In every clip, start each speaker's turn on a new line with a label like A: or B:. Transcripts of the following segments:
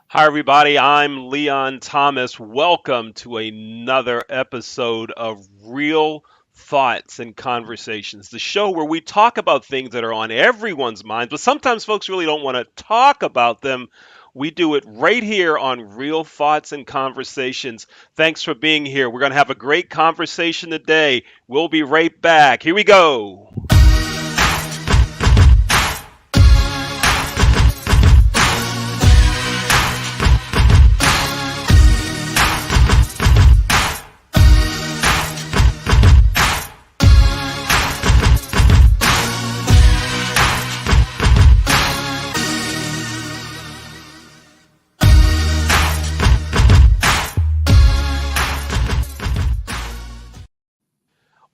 A: Hi, everybody. I'm Leon Thomas. Welcome to another episode of Real Thoughts and Conversations, the show where we talk about things that are on everyone's minds, but sometimes folks really don't want to talk about them. We do it right here on Real Thoughts and Conversations. Thanks for being here. We're going to have a great conversation today. We'll be right back. Here we go.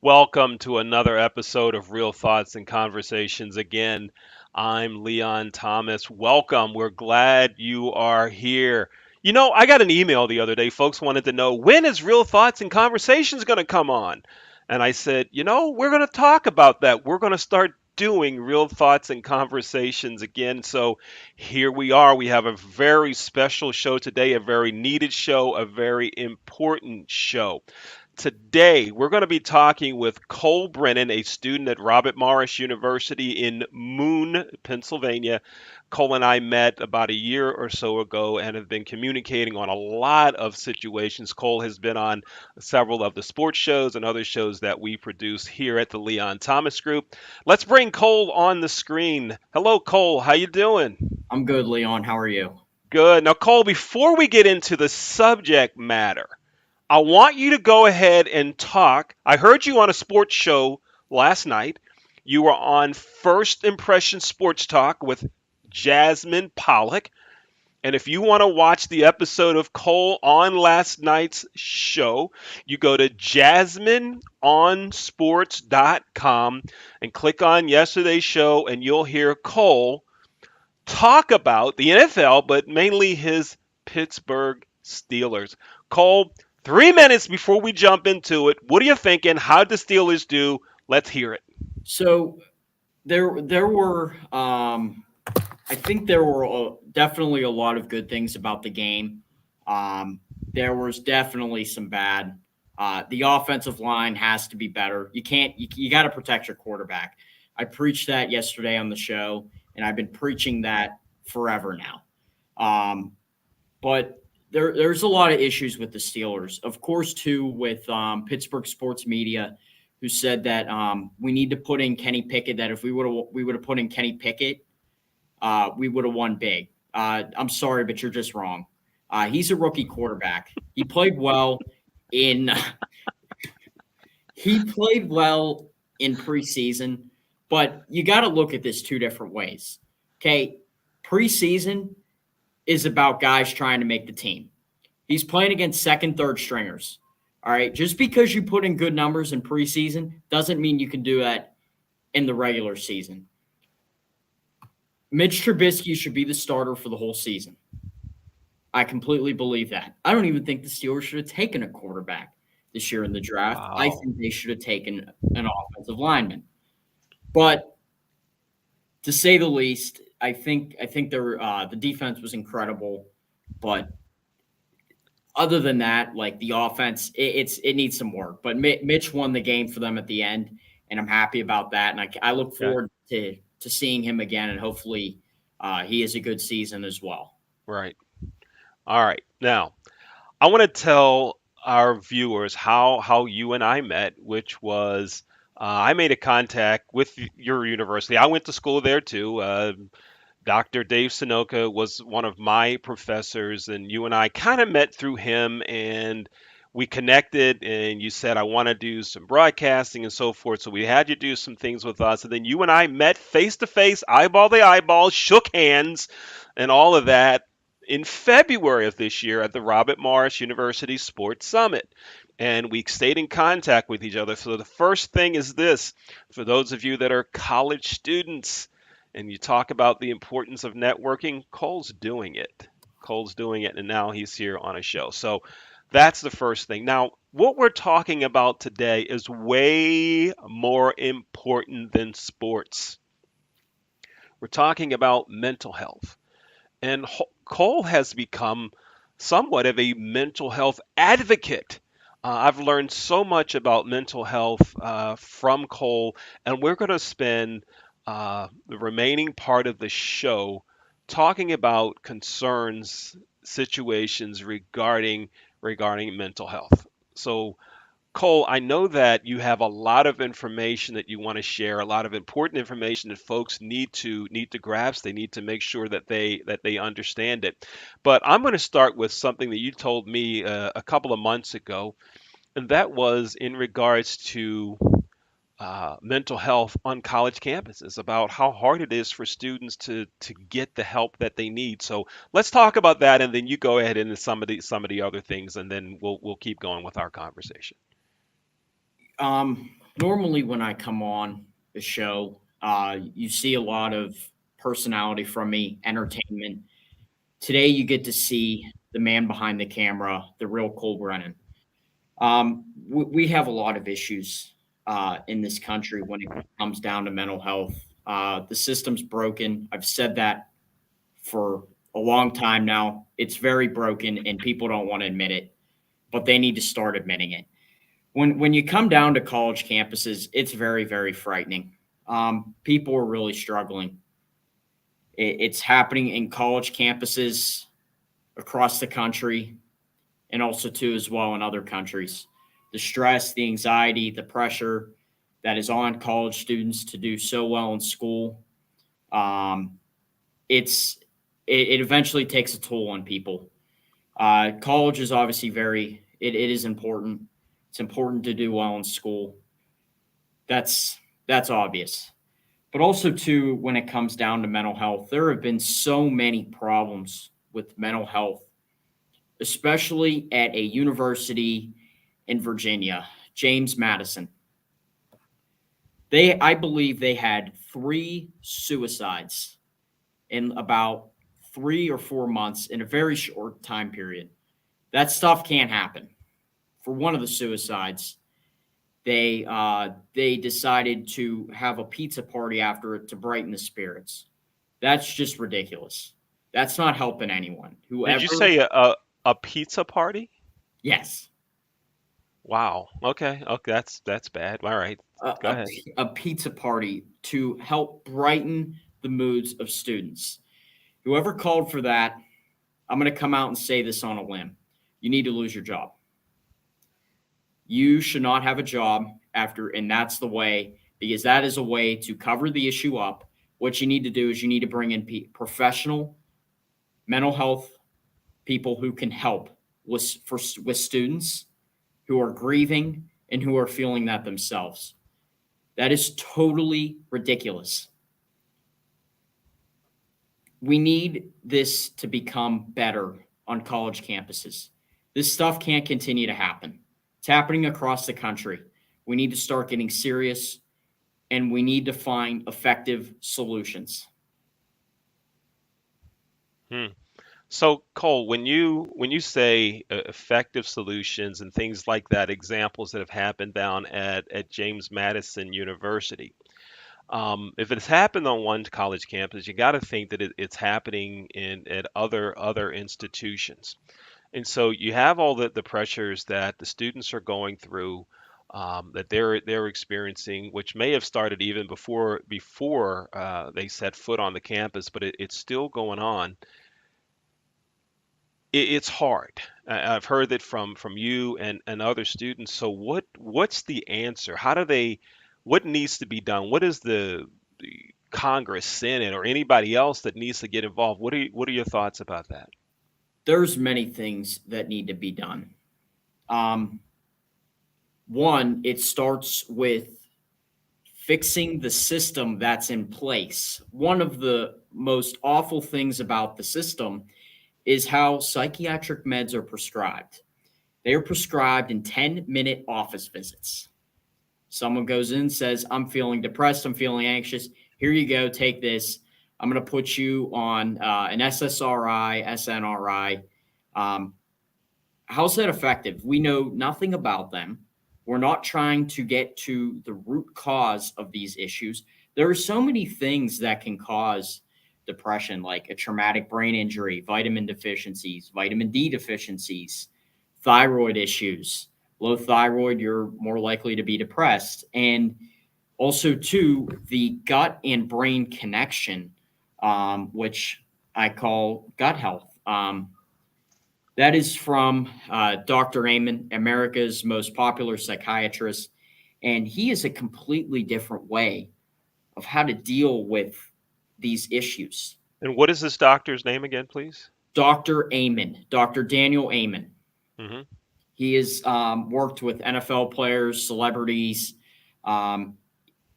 A: Welcome to another episode of Real Thoughts and Conversations. Again, I'm Leon Thomas. Welcome. We're glad you are here. I got an email the other day. Folks wanted to know when is Real Thoughts and Conversations going to come on? And I said, we're going to talk about that. We're going to start doing Real Thoughts and Conversations again. So here we are. We have a very special show today, a very needed show, a very important show. Today, we're going to be talking with Cole Brennan, a student at Robert Morris University in Moon, Pennsylvania. Cole and I met about a year or so ago and have been communicating on a lot of situations. Cole has been on several of the sports shows and other shows that we produce here at the Leon Thomas Group. Let's bring Cole on the screen. Hello, Cole. How you doing?
B: I'm good, Leon. How are you?
A: Good. Now, Cole, before we get into the subject matter, I want you to go ahead and talk. I heard you on a sports show last night. You were on First Impression Sports Talk with Jasmine Pollock. And if you want to watch the episode of Cole on last night's show, you go to jasmineonsports.com and click on yesterday's show, and you'll hear Cole talk about the NFL, but mainly his Pittsburgh Steelers. Cole, 3 minutes before we jump into it, what are you thinking? How'd the Steelers do? Let's hear it.
B: So there were I think there were definitely a lot of good things about the game. There was definitely some bad. The offensive line has to be better. You got to protect your quarterback. I preached that yesterday on the show, and I've been preaching that forever now. But there's a lot of issues with the Steelers, of course, too, with Pittsburgh sports media, who said that we need to put in Kenny Pickett. That if we would have put in Kenny Pickett, we would have won big. I'm sorry, but you're just wrong. He's a rookie quarterback. He played well in he played well in preseason, but you got to look at this two different ways. Okay, preseason is about guys trying to make the team. He's playing against second, third stringers. All right. Just because you put in good numbers in preseason doesn't mean you can do that in the regular season. Mitch Trubisky should be the starter for the whole season. I completely believe that. I don't even think the Steelers should have taken a quarterback this year in the draft. I
A: Wow.
B: think they should have taken an offensive lineman. But to say the least, I think the defense was incredible, but other than that, like the offense, it needs some work. But Mitch won the game for them at the end, and I'm happy about that. And I look
A: Okay.
B: forward to seeing him again, and hopefully he has a good season as well.
A: Right. All right. Now, I want to tell our viewers how you and I met, which was I made a contact with your university. I went to school there too. Dr. Dave Sunoka was one of my professors, and you and I kind of met through him, and we connected. And you said, I want to do some broadcasting and so forth. So we had you do some things with us. And then you and I met face to face, eyeball to eyeball, shook hands, and all of that in February of this year at the Robert Morris University Sports Summit. And we stayed in contact with each other. So the first thing is this for those of you that are college students, and you talk about the importance of networking, Cole's doing it. Cole's doing it, and now he's here on a show. So that's the first thing. Now, what we're talking about today is way more important than sports. We're talking about mental health. And Cole has become somewhat of a mental health advocate. I've learned so much about mental health from Cole, and we're going to spend the remaining part of the show talking about concerns, situations regarding mental health. So, Cole, I know that you have a lot of information that you want to share, a lot of important information that folks need to grasp. They need to make sure that they understand it. But I'm going to start with something that you told me a couple of months ago, and that was in regards to mental health on college campuses, about how hard it is for students to get the help that they need. So let's talk about that, and then you go ahead into some of the other things, and then we'll keep going with our conversation.
B: Normally when I come on the show, you see a lot of personality from me, entertainment. Today, you get to see the man behind the camera, the real Cole Brennan. We have a lot of issues in this country when it comes down to mental health. The system's broken. I've said that for a long time now. It's very broken, and people don't want to admit it, but they need to start admitting it. When you come down to college campuses, it's very, very frightening. People are really struggling. It's happening in college campuses across the country, and also too as well in other countries. The stress, the anxiety, the pressure that is on college students to do so well in school, um, it's it eventually takes a toll on people. College is obviously it is important. It's important to do well in school. That's obvious. But also too, when it comes down to mental health, there have been so many problems with mental health, especially at a university in Virginia, James Madison. I believe they had 3 suicides in about 3 or 4 months in a very short time period. That stuff can't happen. For one of the suicides, they decided to have a pizza party after it to brighten the spirits. That's just ridiculous. That's not helping anyone.
A: Did you
B: Whoever,
A: say a pizza party?
B: yes,
A: Wow. Okay. Okay. That's bad. All right.
B: a,
A: Go
B: a,
A: ahead.
B: a pizza party to help brighten the moods of students. Whoever called for that, I'm going to come out and say this on a limb. You need to lose your job. You should not have a job after, and that's the way, because that is a way to cover the issue up. What you need to do is you need to bring in professional mental health people who can help with students who are grieving and who are feeling that themselves. That is totally ridiculous. We need this to become better on college campuses. This stuff can't continue to happen. It's happening across the country. We need to start getting serious, and we need to find effective solutions.
A: Hmm. So, Cole, when you say effective solutions and things like that, examples that have happened down at James Madison University, if it's happened on one college campus, you got to think that it's happening in at other institutions. And so you have all the pressures that the students are going through, that they're experiencing, which may have started even before they set foot on the campus, but it's still going on. It's hard. I've heard that from you and other students. So what's the answer? What needs to be done? What is the Congress, Senate, or anybody else that needs to get involved? What are your thoughts about that?
B: There's many things that need to be done. Um, One, it starts with fixing the system that's in place. One of the most awful things about the system is how psychiatric meds are prescribed. They are prescribed in 10-minute office visits. Someone goes in and says, I'm feeling depressed, I'm feeling anxious. Here you go, take this. I'm going to put you on an SSRI, SNRI. Um, how's that effective? We know nothing about them. We're not trying to get to the root cause of these issues. There are so many things that can cause depression, like a traumatic brain injury, vitamin deficiencies, vitamin D deficiencies, thyroid issues. Low thyroid, you're more likely to be depressed. And also, too, the gut and brain connection, which I call gut health. That is from Dr. Amen, America's most popular psychiatrist. And he is a completely different way of how to deal with these issues.
A: And what is this doctor's name again, please?
B: Dr. Amen, Dr. Daniel Amen.
A: Hmm.
B: He has worked with NFL players, celebrities. Um,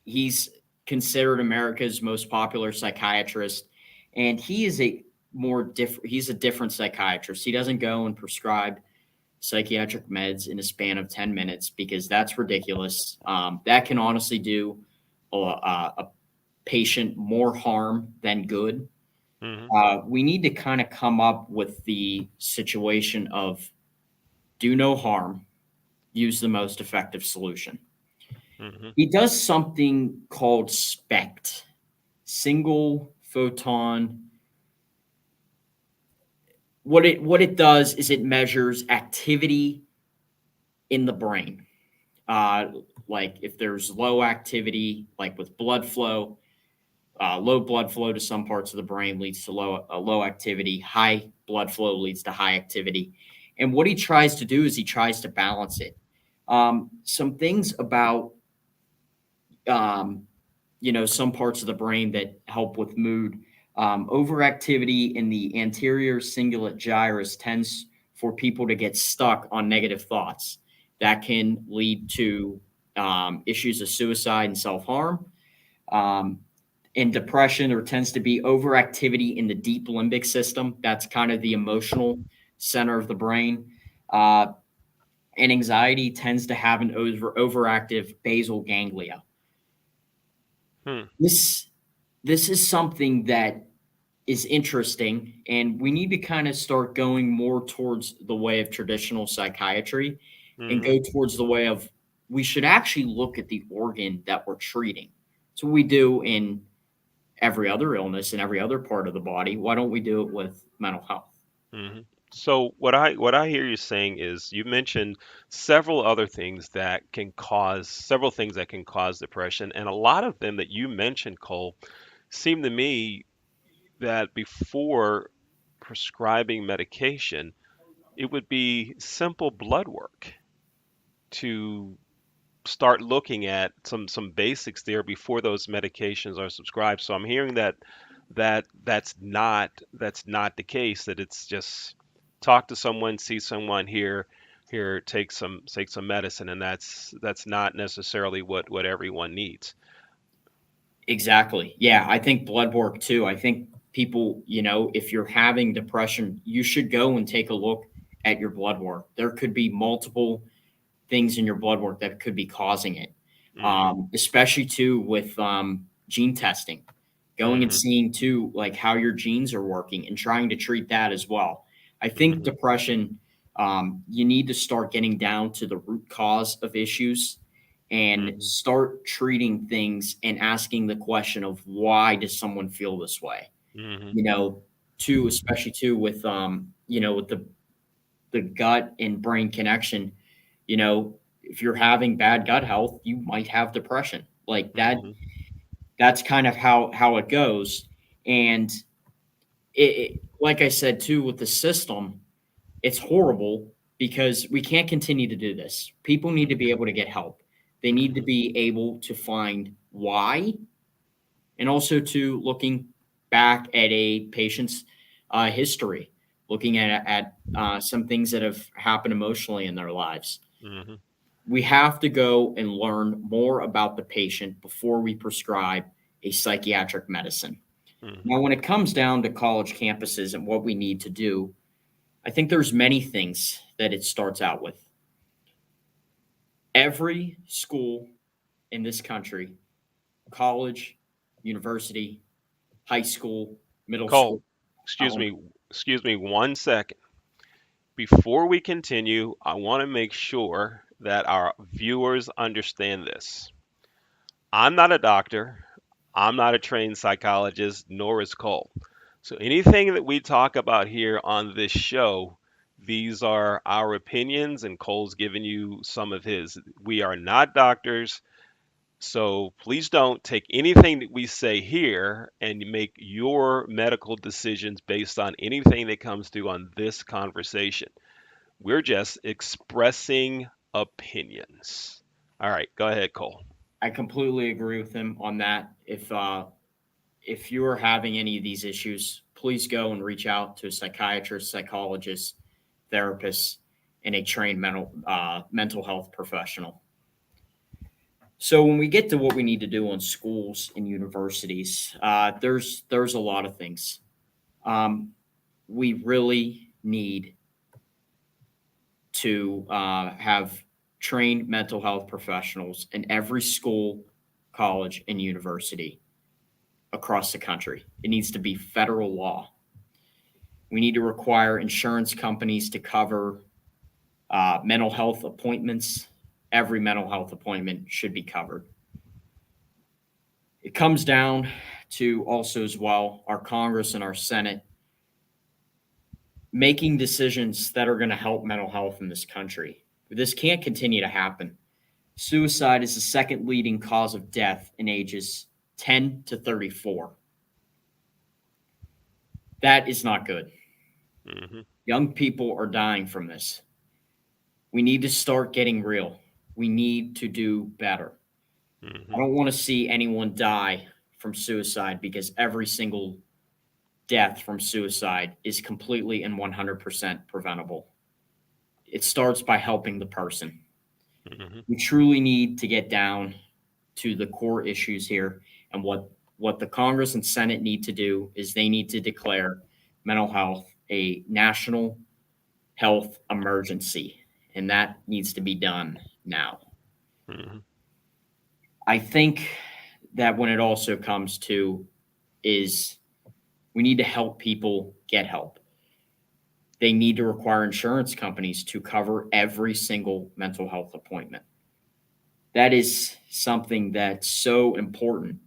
B: he's considered America's most popular psychiatrist, and he is a more different. He's a different psychiatrist. He doesn't go and prescribe psychiatric meds in a span of 10 minutes because that's ridiculous. That can honestly do a patient more harm than good.
A: Hmm.
B: We need to kind of come up with the situation of do no harm, use the most effective solution.
A: Hmm.
B: He does something called SPECT, single photon. What it does is it measures activity in the brain. Uh, like if there's low activity, like with blood flow, low blood flow to some parts of the brain leads to low activity. High blood flow leads to high activity. And what he tries to do is he tries to balance it. Some things about um, some parts of the brain that help with mood. Overactivity in the anterior cingulate gyrus tends for people to get stuck on negative thoughts. That can lead to issues of suicide and self harm. Um, in depression, there tends to be overactivity in the deep limbic system. That's kind of the emotional center of the brain. Uh, and anxiety tends to have an overactive basal ganglia.
A: Hmm.
B: This is something that is interesting, and we need to kind of start going more towards the way of traditional psychiatry and
A: Hmm.
B: go towards the way of we should actually look at the organ that we're treating. So we do in every other illness in every other part of the body. Why don't we do it with mental health?
A: Hmm. So what I hear you saying is you mentioned several things that can cause depression, and a lot of them that you mentioned, Cole, seem to me that before prescribing medication, it would be simple blood work to start looking at some basics there before those medications are subscribed. So I'm hearing that's not the case. That it's just talk to someone, see someone here, take some medicine, and that's not necessarily what everyone needs.
B: Exactly. Yeah, I think blood work too. I think people, if you're having depression, you should go and take a look at your blood work. There could be multiple things in your blood work that could be causing it,
A: Hmm.
B: especially too with gene testing, going and
A: Hmm.
B: seeing too like how your genes are working and trying to treat that as well. I think
A: Hmm.
B: depression, you need to start getting down to the root cause of issues and
A: Hmm.
B: start treating things and asking the question of why does someone feel this way?
A: Hmm.
B: You know, too, especially too with with the gut and brain connection, if you're having bad gut health, you might have depression. Like that,
A: Hmm.
B: that's kind of how it goes. And like I said too, with the system, it's horrible because we can't continue to do this. People need to be able to get help. They need to
A: Hmm.
B: be able to find why, and also to looking back at a patient's history, looking at some things that have happened emotionally in their lives.
A: Hmm.
B: We have to go and learn more about the patient before we prescribe a psychiatric medicine.
A: Hmm.
B: Now, when it comes down to college campuses and what we need to do, I think there's many things that it starts out with. Every school in this country, college, university, high school, middle
A: Cole,
B: school,
A: excuse me, excuse me 1 second. Before we continue, I want to make sure that our viewers understand this. I'm not a doctor. I'm not a trained psychologist, nor is Cole. So anything that we talk about here on this show, these are our opinions, and Cole's given you some of his. We are not doctors, so please don't take anything that we say here and make your medical decisions based on anything that comes through on this conversation. We're just expressing opinions. All right, go ahead, Cole.
B: I completely agree with him on that. If you are having any of these issues, please go and reach out to a psychiatrist, psychologist, therapist, and a trained mental health professional. So when we get to what we need to do on schools and universities, there's a lot of things. Um, we really need to have trained mental health professionals in every school, college, and university across the country. It needs to be federal law. We need to require insurance companies to cover mental health appointments. Every mental health appointment should be covered. It comes down to also, as well, our Congress and our Senate making decisions that are going to help mental health in this country. This can't continue to happen. Suicide is the second leading cause of death in ages 10 to 34. That is not good.
A: Hmm.
B: Young people are dying from this. We need to start getting real. We need to do better. I
A: Hmm.
B: don't want to see anyone die from suicide because every single death from suicide is completely and 100% preventable. It starts by helping the person.
A: Hmm.
B: We truly need to get down to the core issues here. And what the Congress and Senate need to do is they need to declare mental health a national health emergency. And that needs to be done now.
A: Hmm.
B: I think that when it also comes to is we need to help people get help. They need to require insurance companies to cover every single mental health appointment. That is something that's so important,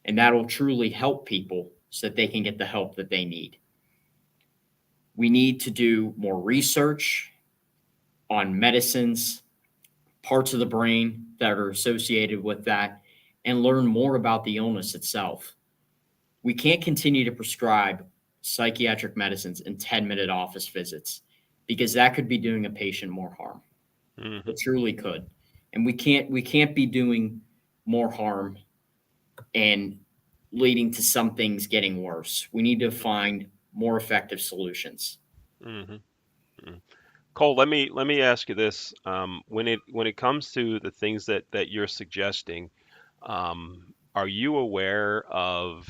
B: and that'll truly help people so that they can get the help that they need. We need to do more research on medicines, parts of the brain that are associated with that, and learn more about the illness itself. We can't continue to prescribe psychiatric medicines in 10-minute office visits because that could be doing a patient more harm.
A: Hmm.
B: It truly could. And we can't be doing more harm and leading to some things getting worse. We need to find more effective solutions.
A: Hmm. Cole, let me ask you this: when it comes to the things that you're suggesting, are you aware of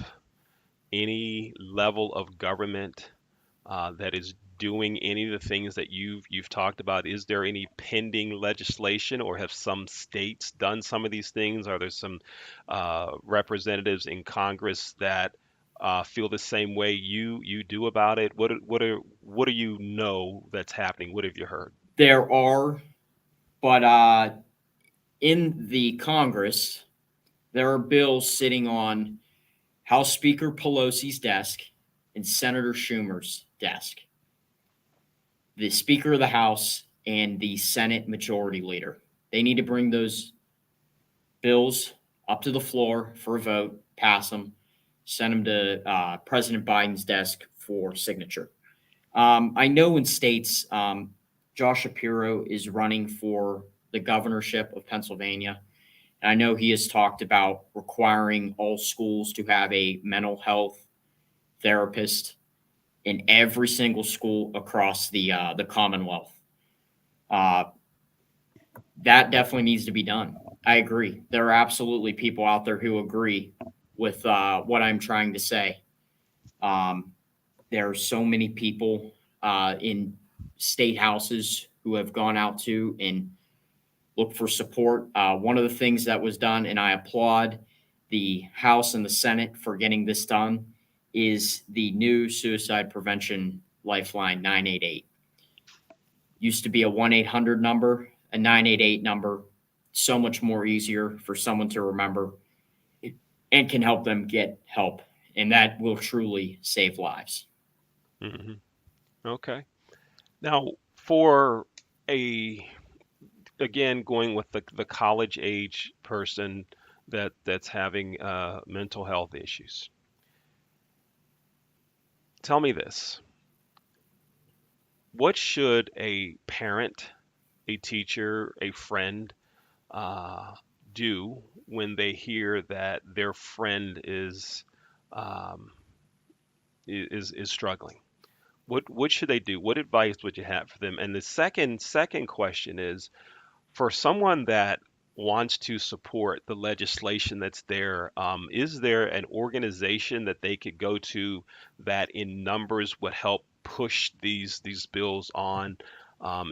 A: any level of government that is doing any of the things that you've talked about? Is there any pending legislation, or have some states done some of these things? Are there some representatives in Congress that feel the same way you do about it? What do you know that's happening? What have you heard?
B: There are, but in the Congress, there are bills sitting on House Speaker Pelosi's desk and Senator Schumer's desk. The Speaker of the House and the Senate Majority Leader. They need to bring those bills up to the floor for a vote, pass them, send them to President Biden's desk for signature. I know in states, Josh Shapiro is running for the governorship of Pennsylvania. And I know he has talked about requiring all schools to have a mental health therapist in every single school across the Commonwealth. Uh, that definitely needs to be done. I agree. There are absolutely people out there who agree with what I'm trying to say. Um, there are so many people in state houses who have gone out to and look for support. One of the things that was done, and I applaud the House and the Senate for getting this done, is the new suicide prevention lifeline 988. Used to be a 1-800 number, a 988 number, so much more easier for someone to remember. and can help them get help. And that will truly save lives.
A: Hmm. Okay. Now, for a again going with the college age person that's having mental health issues, tell me this: what should a parent, a teacher, a friend uh, do when they hear that their friend um, is struggling? What should they do? What advice would you have for them? And the second question is, for someone that wants to support the legislation that's there, is there an organization that they could go to that in numbers would help push these bills on?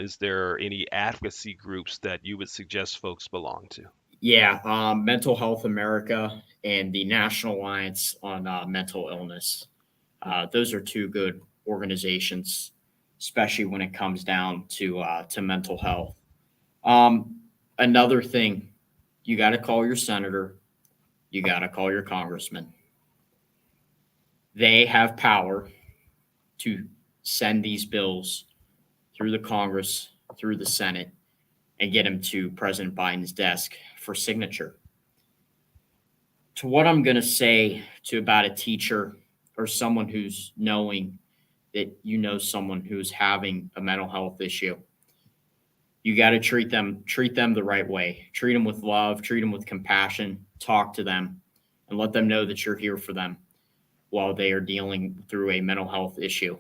A: Is there any advocacy groups that you would suggest folks belong to?
B: Yeah, Mental Health America and the National Alliance on Mental Illness. Those are two good organizations, especially when it comes down to mental health. Um, Another thing, you got to call your senator, you got to call your congressman. They have power to send these bills through the Congress, through the Senate, and get them to President Biden's desk for signature. To what I'm going to say to about a teacher or someone who's knowing that you know someone who's having a mental health issue, you got to treat them the right way. Treat them with love, treat them with compassion, talk to them, and let them know that you're here for them while they are dealing through a mental health issue.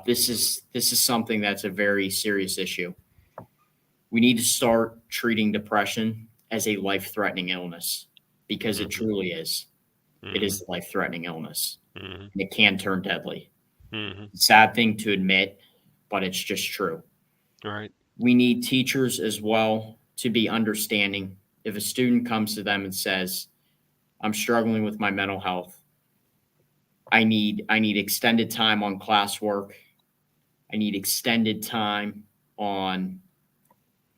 B: This is something that's a very serious issue. We need to start treating depression as a life-threatening illness because it
A: Hmm.
B: truly is. It
A: Hmm.
B: is a life-threatening illness,
A: Hmm.
B: and it can turn deadly.
A: Hmm.
B: Sad thing to admit, but it's just true.
A: All right.
B: We need teachers as well to be understanding. If a student comes to them and says, "I'm struggling with my mental health. I need extended time on classwork. I need extended time on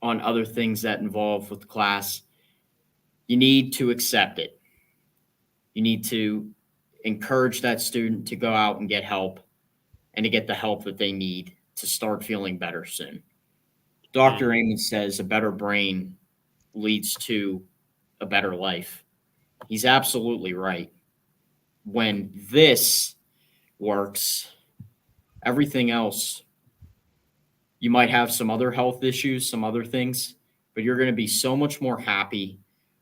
B: on other things that involve with class." You need to accept it. You need to encourage that student to go out and get help and to get the help that they need to start feeling better soon. Dr.
A: Hmm.
B: Amen says a better brain leads to a better life. He's absolutely right. When this works, everything else, you might have some other health issues, some other things, but you're going to be so much more happy.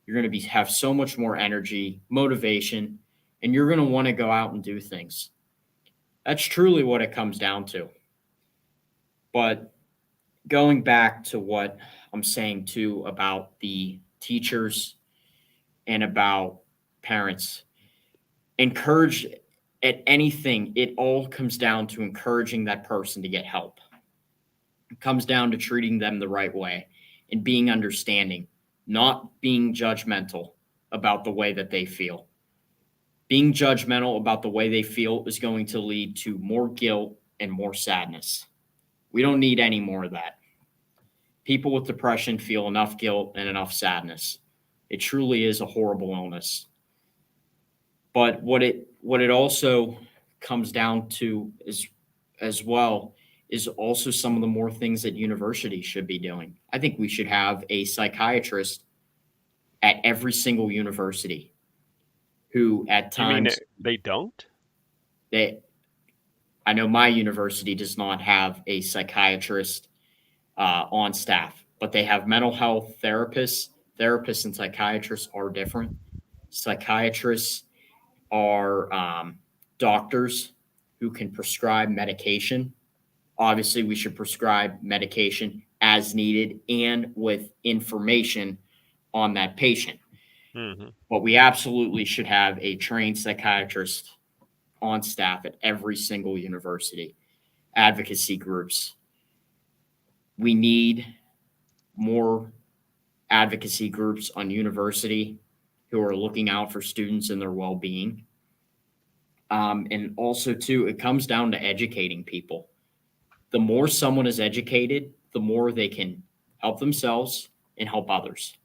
B: You're going to be have so much more energy, motivation, and you're going to want to go out and do things. That's truly what it comes down to. But going back to what I'm saying too about the teachers and about parents, encourage at anything, it all comes down to encouraging that person to get help. It comes down to treating them the right way and being understanding, not being judgmental about the way that they feel. Being judgmental about the way they feel is going to lead to more guilt and more sadness. We don't need any more of that. People with depression feel enough guilt and enough sadness. It truly is a horrible illness. But what it also comes down to is as well is also some of the more things that universities should be doing. I think we should have a psychiatrist at every single university who at
A: You mean
B: times
A: they don't?
B: they I know my university does not have a psychiatrist on staff, but they have mental health therapists. Therapists and psychiatrists are different. Psychiatrists are doctors who can prescribe medication. Obviously, we should prescribe medication as needed and with information on that patient.
A: Hmm.
B: But we absolutely should have a trained psychiatrist on staff at every single university. Advocacy groups. We need more advocacy groups on university who are looking out for students and their well-being. And also, too, it comes down to educating people. The more someone is educated, the more they can help themselves and help others.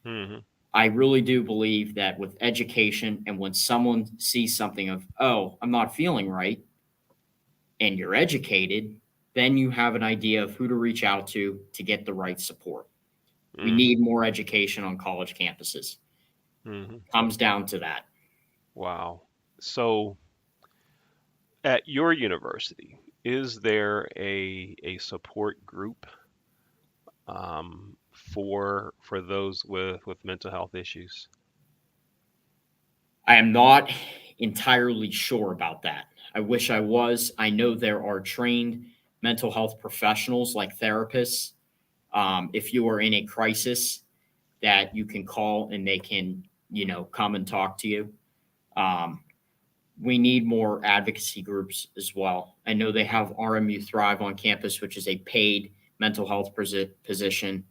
A: Hmm.
B: I really do believe that with education and when someone sees something of, oh, I'm not feeling right, and you're educated, then you have an idea of who to reach out to get the right support. We
A: Hmm.
B: need more education on college campuses.
A: Hmm.
B: Comes down to that.
A: Wow. So at your university, is there a support group for those with mental health issues?
B: I am not entirely sure about that. I wish I was. I know there are trained mental health professionals like therapists. If you are in a crisis, that you can call and they can, come and talk to you. Um, we need more advocacy groups as well. I know they have RMU Thrive on campus, which is a paid mental health position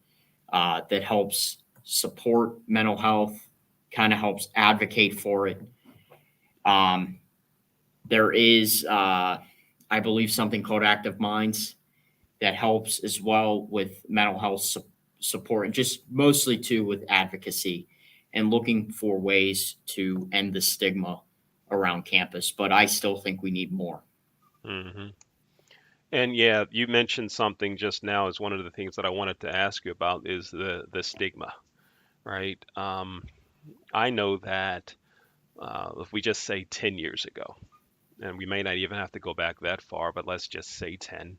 B: that helps support mental health, kind of helps advocate for it. Um, there is, I believe, something called Active Minds that helps as well with mental health support and just mostly too with advocacy and looking for ways to end the stigma around campus. But I still think we need more.
A: Hmm. And yeah, you mentioned something just now as one of the things that I wanted to ask you about is the stigma, right? I know that if we just say 10 years ago, and we may not even have to go back that far, but let's just say 10,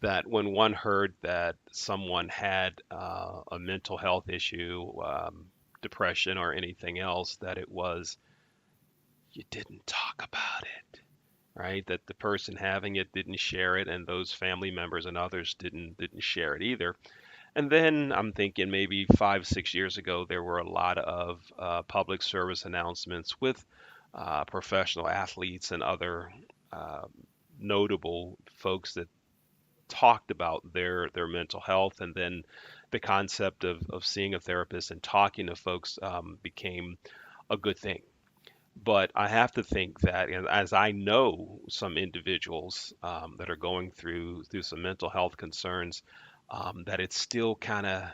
A: that when one heard that someone had a mental health issue, depression, or anything else, that it was, you didn't talk about it, right? That the person having it didn't share it, and those family members and others didn't share it either. And then I'm thinking maybe 5, 6 years ago, there were a lot of public service announcements with professional athletes and other uh, notable folks that talked about their mental health, and then the concept of seeing a therapist and talking to folks became a good thing. But I have to think that, and as I know some individuals that are going through some mental health concerns, that it's still kind of,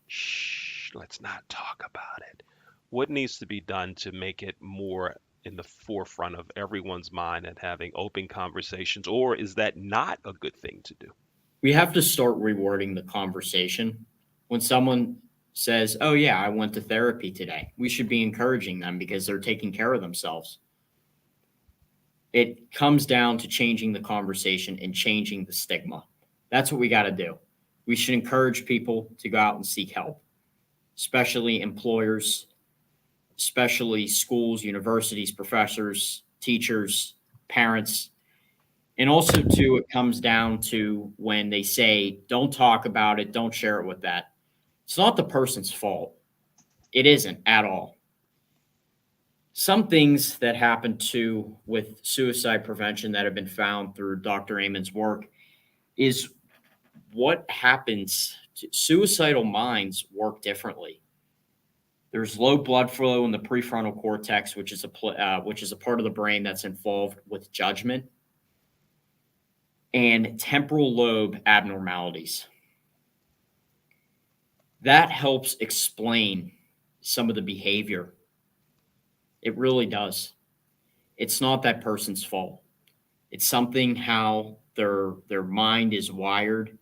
A: shh, let's not talk about it. What needs to be done to make it more in the forefront of everyone's mind and having open conversations, or is that not a good thing to do?
B: We have to start rewarding the conversation. When someone says, oh, yeah, I went to therapy today, we should be encouraging them because they're taking care of themselves. It comes down to changing the conversation and changing the stigma. That's what we got to do. We should encourage people to go out and seek help, especially employers, especially schools, universities, professors, teachers, parents. And also, too, it comes down to when they say, don't talk about it, don't share it with that. It's not the person's fault. It isn't at all. Some things that happen too with suicide prevention that have been found through Dr. Amon's work is what happens to suicidal minds work differently. There's low blood flow in the prefrontal cortex, which is a part of the brain that's involved with judgment, and temporal lobe abnormalities. That helps explain some of the behavior. It really does. It's not that person's fault. It's something how their mind is wired,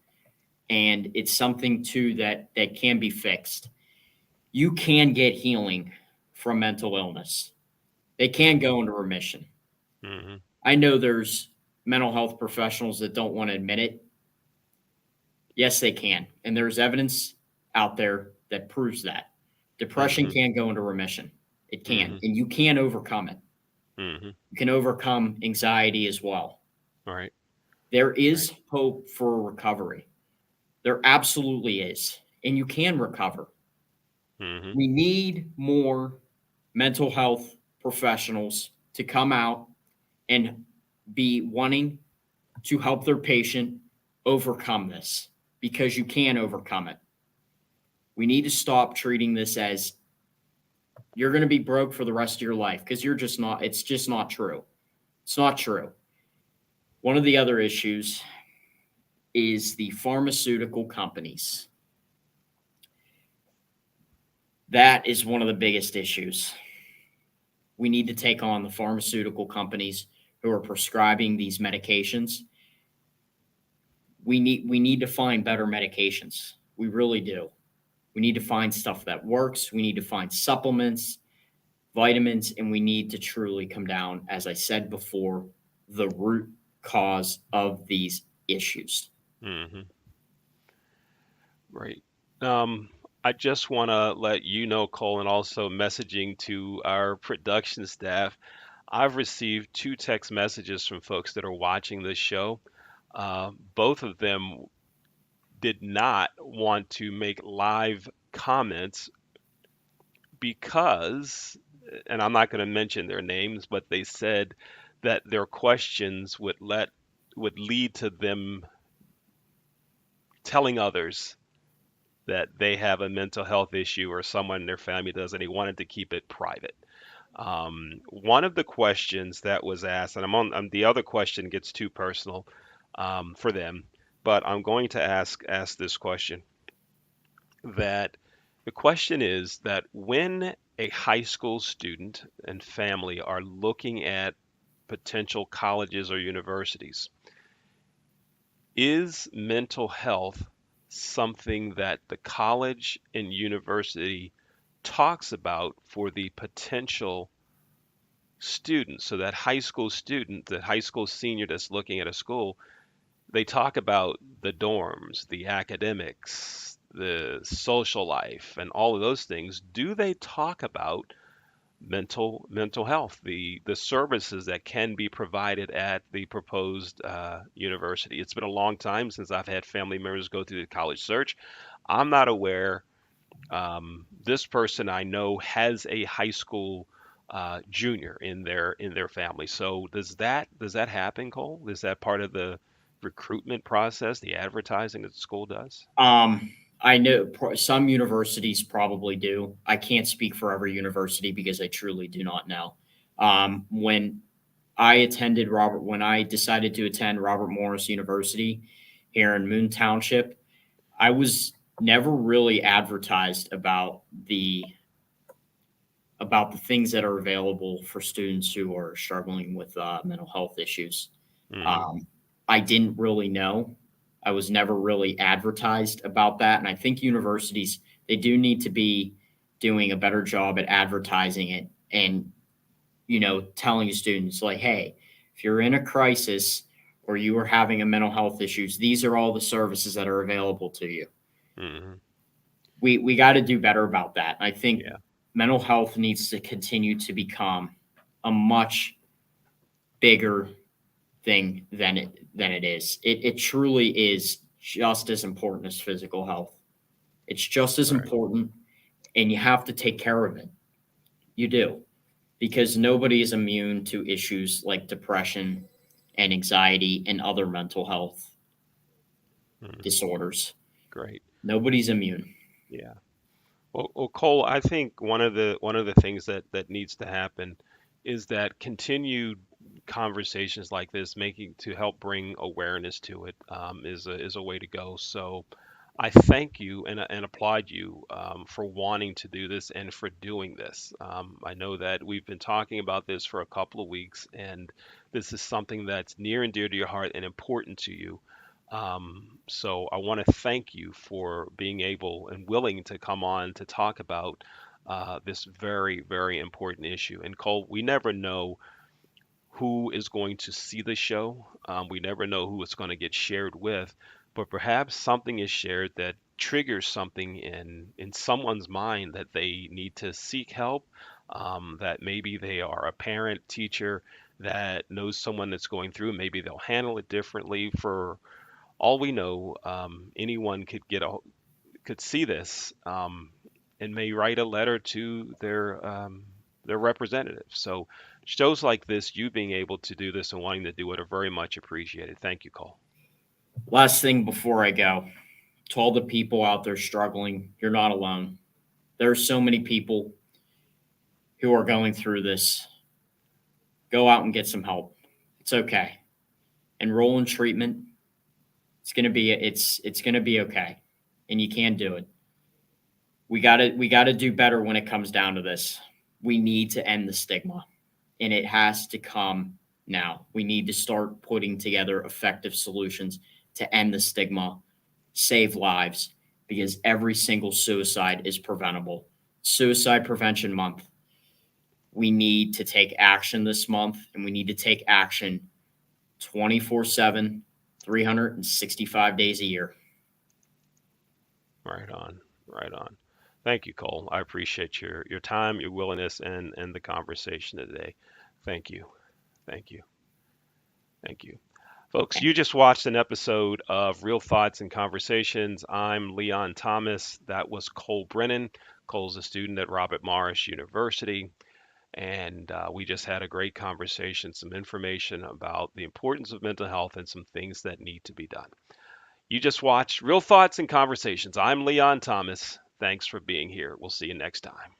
B: and it's something too that can be fixed. You can get healing from mental illness. They can go into remission.
A: Hmm.
B: I know there's mental health professionals that don't want to admit it. Yes, they can. And there's evidence out there that proves that. Depression
A: Hmm.
B: can go into remission. It can.
A: Hmm.
B: And you can overcome it.
A: Hmm.
B: You can overcome anxiety as well.
A: All right.
B: There
A: Right.
B: is hope for recovery. There absolutely is. And you can recover.
A: Hmm.
B: We need more mental health professionals to come out and be wanting to help their patient overcome this because you can overcome it. We need to stop treating this as you're going to be broke for the rest of your life because you're just not, it's just not true. It's not true. One of the other issues is the pharmaceutical companies. That is one of the biggest issues. We need to take on the pharmaceutical companies who are prescribing these medications. We need to find better medications. We really do. We need to find stuff that works. We need to find supplements, vitamins, and we need to truly come down, as I said before, the root cause of these issues.
A: Hmm. Right. Um, I just want to let you know, Cole, and also messaging to our production staff. I've received two text messages from folks that are watching this show. Both of them did not want to make live comments because, and I'm not going to mention their names, but they said that their questions would lead to them telling others that they have a mental health issue or someone in their family does, and they wanted to keep it private. One of the questions that was asked, and the other question gets too personal for them, but I'm going to ask this question. That the question is that when a high school student and family are looking at potential colleges or universities, is mental health something that the college and university talks about for the potential student? So that high school student, the high school senior that's looking at a school, they talk about the dorms, the academics, the social life, and all of those things. Do they talk about mental health, the services that can be provided at the proposed university? It's been a long time since I've had family members go through the college search. I'm not aware. This person I know has a high school junior in their family. So does that happen, Cole? Is that part of the recruitment process, the advertising that the school does?
B: Um, I know some universities probably do. I can't speak for every university because I truly do not know. When when I decided to attend Robert Morris University here in Moon Township, I was never really advertised about the things that are available for students who are struggling with mental health issues.
A: Hmm.
B: Um, I didn't really know. I was never really advertised about that. And I think universities, they do need to be doing a better job at advertising it and, telling students, like, hey, if you're in a crisis or you are having a mental health issues, these are all the services that are available to you.
A: Hmm.
B: We got to do better about that. I think
A: Yeah.
B: mental health needs to continue to become a much bigger thing than it is. It truly is just as important as physical health. It's just as
A: Right.
B: important, and you have to take care of it. You do, because nobody is immune to issues like depression and anxiety and other mental health
A: Hmm.
B: disorders.
A: Great.
B: Nobody's immune.
A: Yeah. Well, Cole, I think one of the things that needs to happen is that continued conversations like this, making to help bring awareness to it, is a way to go. So I thank you and applaud you for wanting to do this and for doing this. I know that we've been talking about this for a couple of weeks, and this is something that's near and dear to your heart and important to you. So I want to thank you for being able and willing to come on to talk about this very, very important issue. And Cole, we never know who is going to see the show. We never know who it's going to get shared with, but perhaps something is shared that triggers something in someone's mind that they need to seek help. That maybe they are a parent, teacher that knows someone that's going through. Maybe they'll handle it differently. For all we know, anyone could see this and may write a letter to their representative. So shows like this, you being able to do this and wanting to do it, are very much appreciated. Thank you, Cole.
B: Last thing before I go, to all the people out there struggling, you're not alone. There are so many people who are going through this. Go out and get some help. It's okay. Enroll in treatment. It's gonna be okay, and you can do it. We got to do better when it comes down to this. We need to end the stigma, and it has to come now. We need to start putting together effective solutions to end the stigma, save lives, because every single suicide is preventable. Suicide Prevention Month. We need to take action this month, and we need to take action 24/7, 365 days a year.
A: Right on. Right on. Thank you, Cole. I appreciate your time, your willingness, and the conversation today. Thank you. Thank you. Thank you. Folks, you just watched an episode of Real Thoughts and Conversations. I'm Leon Thomas. That was Cole Brennan. Cole's a student at Robert Morris University. And we just had a great conversation, some information about the importance of mental health and some things that need to be done. You just watched Real Thoughts and Conversations. I'm Leon Thomas. Thanks for being here. We'll see you next time.